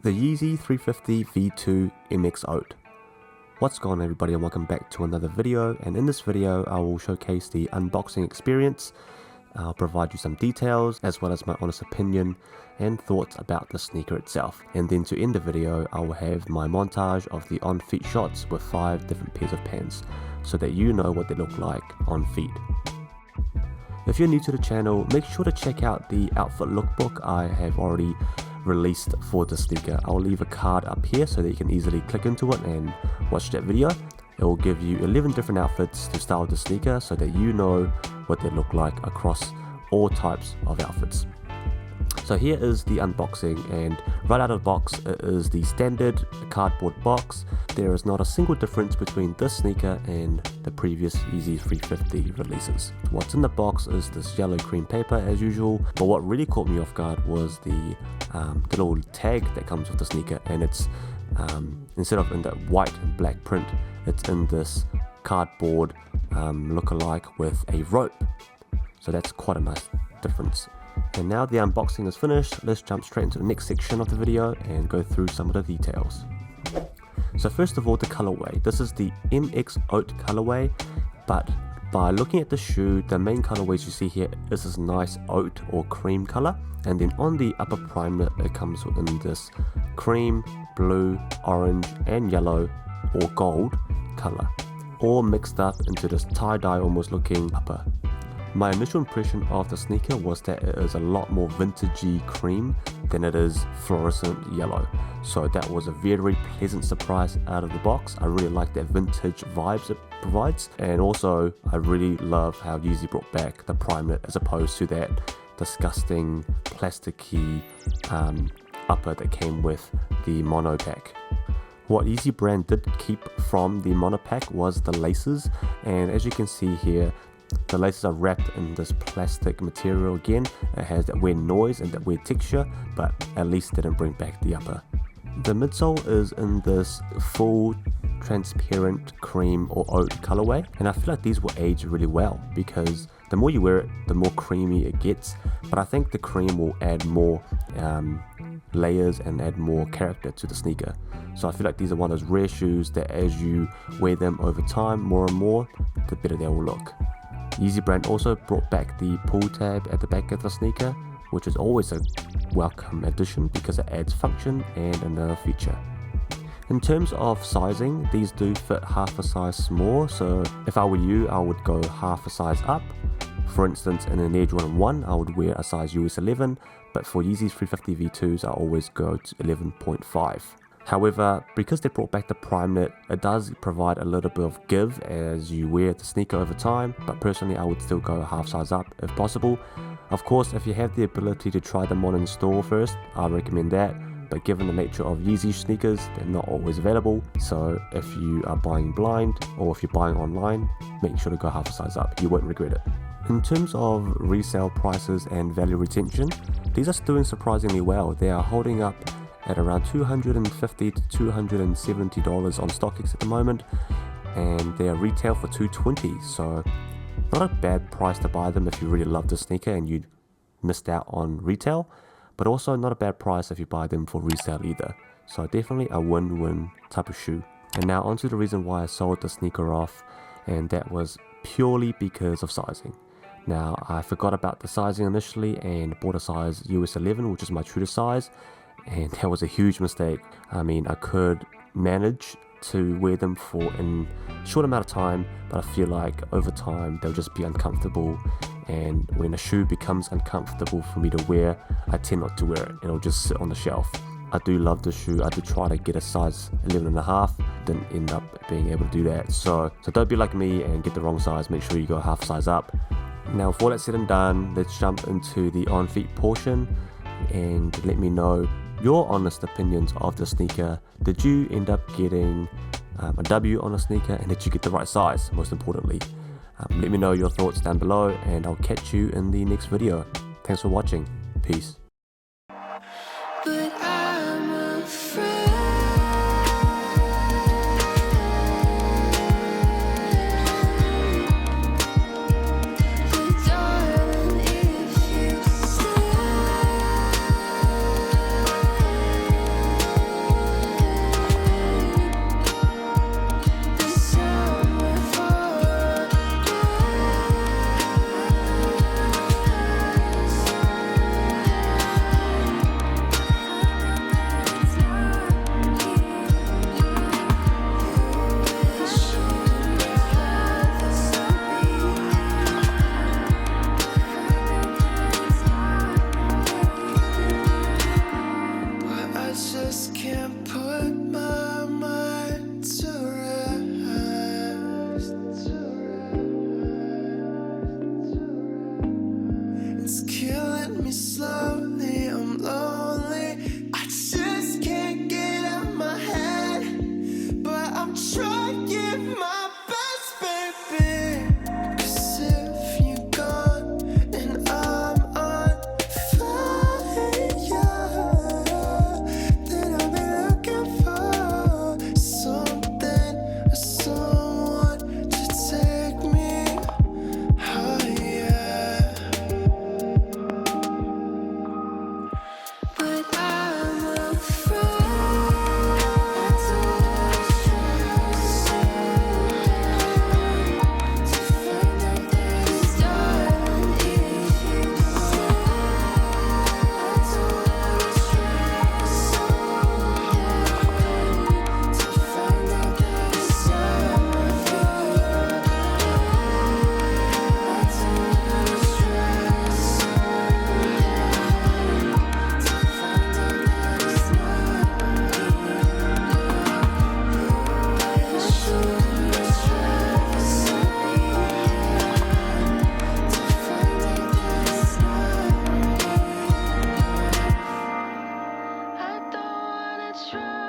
The Yeezy 350 V2 MX Oat. What's going on everybody, and welcome back to another video. And in this video I will showcase the unboxing experience. I'll provide you some details as well as my honest opinion and thoughts about the sneaker itself. And then to end the video I will have my montage of the on feet shots with 5 different pairs of pants so that you know what they look like on feet. If you're new to the channel, make sure to check out the outfit lookbook I have already released for the sneaker. I'll leave a card up here so that you can easily click into it and watch that video. It will give you 11 different outfits to style the sneaker so that you know what they look like across all types of outfits. So here is the unboxing, and right out of the box it is the standard cardboard box. There is not a single difference between this sneaker and the previous Yeezy 350 releases. What's in the box is this yellow cream paper as usual, but what really caught me off guard was the little tag that comes with the sneaker, and it's instead of in that white and black print, it's in this cardboard look-alike with a rope. So that's quite a nice difference. And now the unboxing is finished, let's jump straight into the next section of the video and go through some of the details. So first of all, the colorway. This is the MX Oat colorway, but by looking at the shoe, the main colorways you see here is this nice oat or cream color, and then on the upper primer it comes in this cream, blue, orange and yellow or gold color, all mixed up into this tie-dye almost looking upper. My initial impression of the sneaker was that it is a lot more vintagey cream than it is fluorescent yellow. So that was a very pleasant surprise out of the box. I really like that vintage vibes it provides, and also I really love how Yeezy brought back the primeknit as opposed to that disgusting plasticky upper that came with the mono pack. What Yeezy brand did keep from the mono pack was the laces, and as you can see here, the laces are wrapped in this plastic material again. It has that weird noise and that weird texture, but at least didn't bring back the upper. The midsole is in this full transparent cream or oat colorway, and I feel like these will age really well because the more you wear it, the more creamy it gets, but I think the cream will add more layers and add more character to the sneaker. So I feel like these are one of those rare shoes that as you wear them over time more and more, the better they will look. Yeezy brand also brought back the pull tab at the back of the sneaker, which is always a welcome addition because it adds function and another feature. In terms of sizing, these do fit half a size small, so if I were you, I would go half a size up. For instance, in an Air Jordan 1, I would wear a size US 11, but for Yeezy's 350 V2s, I always go to 11.5. However, because they brought back the primeknit, it does provide a little bit of give as you wear the sneaker over time, but personally I would still go half size up if possible. Of course, if you have the ability to try them on in store first, I recommend that, but given the nature of Yeezy sneakers, they're not always available, so if you are buying blind or if you're buying online, make sure to go half a size up, you won't regret it. In terms of resale prices and value retention, these are doing surprisingly well. They are holding up at around $250 to $270 on StockX at the moment, and they are retail for $220, so not a bad price to buy them if you really love the sneaker and you missed out on retail, but also not a bad price if you buy them for resale either. So definitely a win-win type of shoe. And now onto the reason why I sold the sneaker off, and that was purely because of sizing. Now I forgot about the sizing initially and bought a size US 11, which is my true size, and that was a huge mistake. I mean, I could manage to wear them for a short amount of time, but I feel like over time they'll just be uncomfortable, and when a shoe becomes uncomfortable for me to wear, I tend not to wear it. It'll just sit on the shelf. I do love the shoe. I did try to get a size 11.5, didn't end up being able to do that. So don't be like me and get the wrong size. Make sure you go half size up. Now with all that said and done, let's jump into the on feet portion and let me know your honest opinions of the sneaker. Did you end up getting a W on a sneaker, and did you get the right size, most importantly? Let me know your thoughts down below, and I'll catch you in the next video. Thanks for watching. Peace. let's try.